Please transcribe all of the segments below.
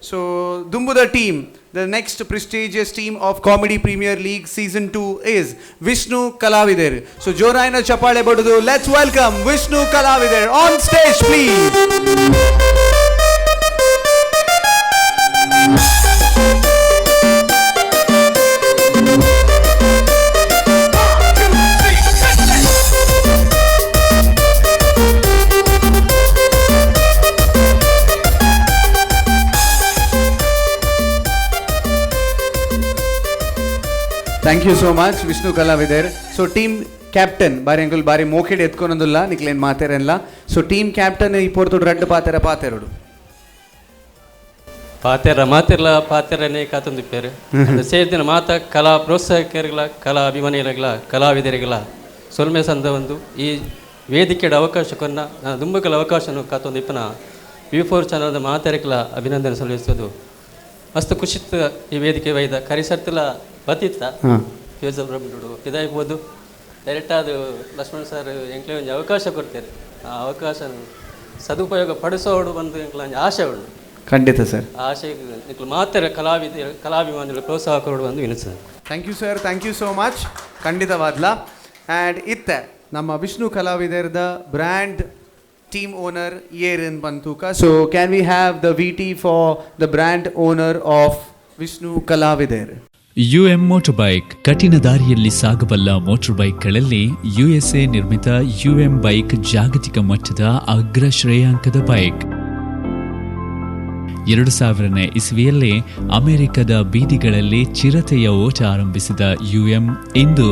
So Dumbuda team, the next prestigious team of Comedy Premier League Season 2 is Vishnu Kalavidar. So Joraina Chapale Bodudu, let's welcome Vishnu Kalavidar on stage please. Thank you so much Vishnu Kalavidar. So team captain ಬಾರಿ uncle ಬಾರಿ ಮೋಕೆಡ್ ಎತ್ಕೊನೊಂದಿಲ್ಲ ನಿಕ್ಲೇನು ಮಾತೇರಲ್ಲ. So team captain ಈ ಪೋರ್ತುಡು ರಡ್ಡು ಪಾತೆರಡು ಮಾತೆರ್ಲ ಪಾತೆರನೇ ಕಾತೊಂದಿಪ್ಪೇರು ಸೇರಿದಿನ ಮಾತ ಕಲಾ ಪ್ರೋತ್ಸಾಹಕರಿಗಳ ಕಲಾ ಅಭಿಮಾನಿಗಳ ಕಲಾವಿದರಿಗಳ ಸೊಲ್ಮೆ ಸಂದ ಒಂದು ಈ ವೇದಿಕೆಯ ಅವಕಾಶಕ್ಕನ್ನ ನಾನು ದುಂಬಕಲ ಅವಕಾಶವನ್ನು ಕಾತೊಂದಿಪ್ಪನ V4 ಚಾನಲ್ದ ಮಾತೆರಗಳ ಅಭಿನಂದನೆ ಸಲ್ಲಿಸೋದು ಮಸ್ತ್ ಖುಷಿತ್ ಈ ವೇದಿಕೆ ವೈದ ಕರಿಸರ್ತಿಲ ಬತ್ತಿತ್ತ ಫ್ಯೂಸಲ್ ಬ್ರಹ್ಮಡು ಇದಾಗ್ಬೋದು ಡೈರೆಕ್ಟ್ ಅದು ಲಕ್ಷ್ಮಣ್ ಸರ್ ಎಂಕ್ಲೆ ಒಂದು ಅವಕಾಶ ಕೊಡ್ತಾರೆ. ಆ ಅವಕಾಶ ಸದುಪಯೋಗ ಪಡಿಸೋಡು ಬಂದು ಎಂಕ್ಲ ಆಸೆ ಉಂಟು. ಖಂಡಿತ ಸರ್. ಆಸೆ ಮಾತ್ರ ಕಲಾಭಿಮಾನಿಗಳು ಪ್ರೋತ್ಸಾಹ ಕೊಡು ಬಂದು ವಿನಿಸ್ತದೆ. Thank you sir, thank you so much. ಖಂಡಿತವಾದ್ಲ. ಆ್ಯಂಡ್ ಇತ್ತೆ ನಮ್ಮ ವಿಷ್ಣು ಕಲಾವಿದರ್ದ ಬ್ರ್ಯಾಂಡ್ ಟೀಮ್ ಓನರ್ ಏನ್ ಬಂತೂಕ. So can we have the VT for the brand owner of Vishnu Kalavidar. UM motor bike ಕಠಿಣ ದಾರಿಯಲ್ಲಿ ಸಾಗಬಲ್ಲ ಮೋಟರ್ ಬೈಕ್ಗಳಲ್ಲಿ USA ನಿರ್ಮಿತ UM ಬೈಕ್ ಜಾಗತಿಕ ಮಟ್ಟದ ಅಗ್ರ ಶ್ರೇಯಾಂಕದ ಬೈಕ್. 2000ನೇ ಇಸ್ವಿಯಲ್ಲಿ ಅಮೆರಿಕದ ಬೀದಿಗಳಲ್ಲಿ ಚಿರತೆಯ ಓಟ ಆರಂಭಿಸಿದ UM ಇಂದು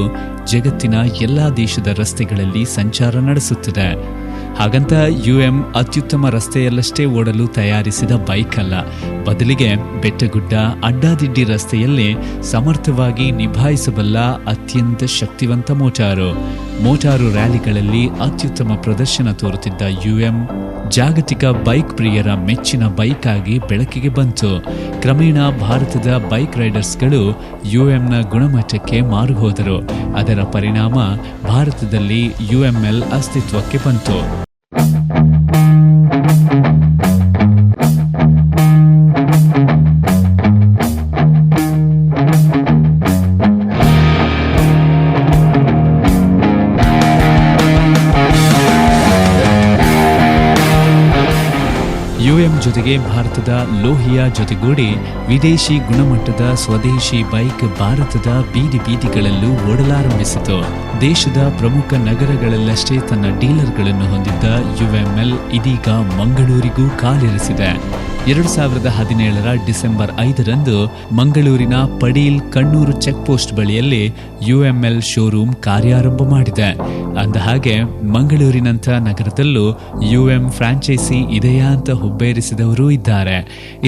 ಜಗತ್ತಿನ ಎಲ್ಲಾ ದೇಶದ ರಸ್ತೆಗಳಲ್ಲಿ ಸಂಚಾರ ನಡೆಸುತ್ತದೆ. ಹಾಗಂತ UM ಅತ್ಯುತ್ತಮ ರಸ್ತೆಯಲ್ಲಷ್ಟೇ ಓಡಲು ತಯಾರಿಸಿದ ಬೈಕ್ ಅಲ್ಲ, ಬದಲಿಗೆ ಬೆಟ್ಟಗುಡ್ಡ ಅಡ್ಡಾದಿಡ್ಡಿ ರಸ್ತೆಯಲ್ಲಿ ಸಮರ್ಥವಾಗಿ ನಿಭಾಯಿಸಬಲ್ಲ ಅತ್ಯಂತ ಶಕ್ತಿವಂತ ಮೋಟಾರು ರ್ಯಾಲಿಗಳಲ್ಲಿ ಅತ್ಯುತ್ತಮ ಪ್ರದರ್ಶನ ತೋರುತ್ತಿದ್ದ UM ಜಾಗತಿಕ ಬೈಕ್ ಪ್ರಿಯರ ಮೆಚ್ಚಿನ ಬೈಕ್ ಆಗಿ ಬೆಳಕಿಗೆ ಬಂತು. ಕ್ರಮೇಣ ಭಾರತದ ಬೈಕ್ ರೈಡರ್ಸ್ಗಳು UMನ ಗುಣಮಟ್ಟಕ್ಕೆ ಮಾರು ಹೋದರು. ಅದರ ಪರಿಣಾಮ ಭಾರತದಲ್ಲಿ UML ಅಸ್ತಿತ್ವಕ್ಕೆ ಬಂತು. UM ಜೊತೆಗೆ ಭಾರತದ ಲೋಹಿಯಾ ಜೊತೆಗೂಡಿ ವಿದೇಶಿ ಗುಣಮಟ್ಟದ ಸ್ವದೇಶಿ ಬೈಕ್ ಭಾರತದ ಬೀದಿಗಳಲ್ಲೂ ಓಡಲಾರಂಭಿಸಿತು. ದೇಶದ ಪ್ರಮುಖ ನಗರಗಳಲ್ಲಷ್ಟೇ ತನ್ನ ಡೀಲರ್ಗಳನ್ನು ಹೊಂದಿದ್ದ UML ಇದೀಗ ಮಂಗಳೂರಿಗೂ ಕಾಲಿರಿಸಿದೆ. 2017ರ ಡಿಸೆಂಬರ್ 5ರಂದು ಮಂಗಳೂರಿನ ಪಡೀಲ್ ಕಣ್ಣೂರು ಚೆಕ್ ಪೋಸ್ಟ್ ಬಳಿಯಲ್ಲಿ UML ಶೋರೂಮ್ ಕಾರ್ಯಾರಂಭ ಮಾಡಿದೆ. ಅಂದಹಾಗೆ ಮಂಗಳೂರಿನಂಥ ನಗರದಲ್ಲೂ UM ಫ್ರಾಂಚೈಸಿ ಇದೆಯಾ ಅಂತ ಹುಬ್ಬೇರಿಸಿದವರೂ ಇದ್ದಾರೆ.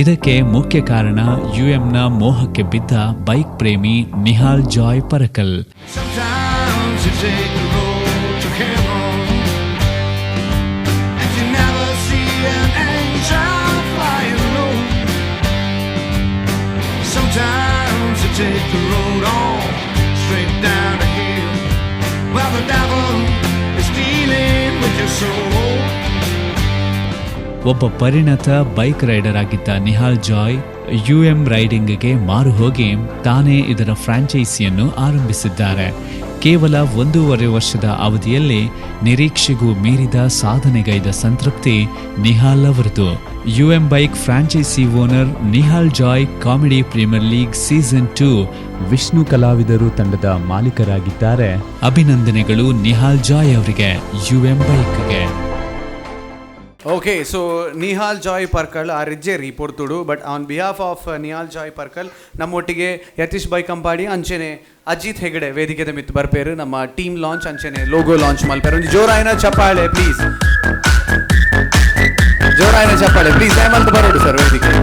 ಇದಕ್ಕೆ ಮುಖ್ಯ ಕಾರಣ UMನ ಮೋಹಕ್ಕೆ ಬಿದ್ದ ಬೈಕ್ ಪ್ರೇಮಿ Nihal Joy ಪರಕಲ್. Take the road on straight down the hill. Well, the devil is dealing with your soul. ಒಬ್ಬ ಪರಿಣತ ಬೈಕ್ ರೈಡರ್ ಆಗಿದ್ದ ನಿಹಾಲ್ ಜಾಯ್ UM ರೈಡಿಂಗ್ಗೆ ಮಾರು ಹೋಗಿ ತಾನೇ ಇದರ ಫ್ರಾಂಚೈಸಿಯನ್ನು ಆರಂಭಿಸಿದ್ದಾರೆ. ಕೇವಲ 1.5 ವರ್ಷದ ಅವಧಿಯಲ್ಲಿ ನಿರೀಕ್ಷೆಗೂ ಮೀರಿದ ಸಾಧನೆಗೈದ ಸಂತೃಪ್ತಿ ನಿಹಾಲ್ ಅವರದು. UM bike franchise owner Nihal Joy comedy premier league season 2 Vishnu ಕಲಾವಿದರು ತಂಡದ ಮಾಲೀಕರಾಗಿದ್ದಾರೆ. ಅಭಿನಂದನೆಗಳು ನಿಹಾಲ್ ಜಾಯ್ ಅವರಿಗೆ UM ಬೈಕ್ಗೆ. ಓಕೆ, ಸೊ ನಿಹಾಲ್ ಜಾಯ್ ಪರ್ಕಲ್ ಆ ರಿಜ್ಜೆ ರಿಪೋರ್ಟುಡು. But on behalf of Nihal Joy ಪರ್ಕಲ್ ನಮ್ಮೊಟ್ಟಿಗೆ ಯತೀಶ್ ಬೈ ಕಂಪಾಡಿ ಅಂಚೆನೆ ಅಜಿತ್ ಹೆಗಡೆ ವೇದಿಕೆದ ಮಿತ್ತು ಬರ್ಪೇರು. ನಮ್ಮ ಟೀಮ್ ಲಾಂಚ್ ಅಂಚೆನೆ ಲೋಗೋ ಲಾಂಚ್ ಮಲ್ಪೇರು. ಒಂದು ಜೋರಾಯಿನ ಚಪ್ಪಾಳೆ ಪ್ಲೀಸ್, ಜೋರಾಯಿನ ಚಪ್ಪಾಳೆ ಪ್ಲೀಸ್. ಹೇಮಂತ್ ಬರೋಡು ಸರ್ ವೇದಿಕೆ.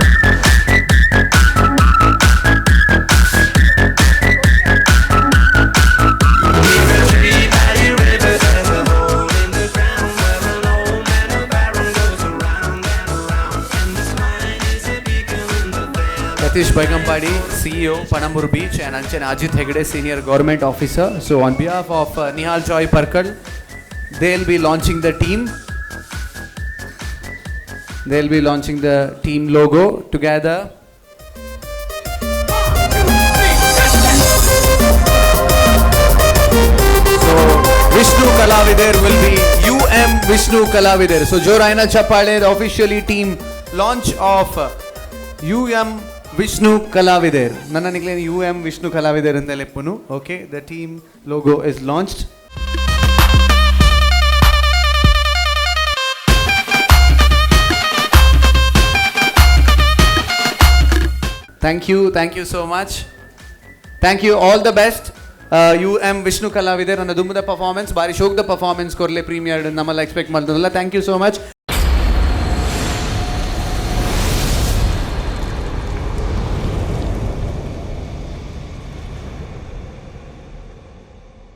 Yatish Baigampadi, CEO, Panambur Beach, and Anchana Ajit Hegde, Senior Government Officer. So on behalf of Nihal Joy Parkal, they'll be launching the team. they'll be launching the team logo together. So Vishnu Kalavider will be Vishnu Kalavider. So Joraina Chapale, the officially team launch of Vishnu Kalavider. Nanna nikle Vishnu Kalavider anta leppunu. Okay, the team logo is launched. Thank you so much. Thank you, all the best. Vishnu Kalavider and the performance, bari shok the performance korle premiere namala expect maltunalla. Thank you so much.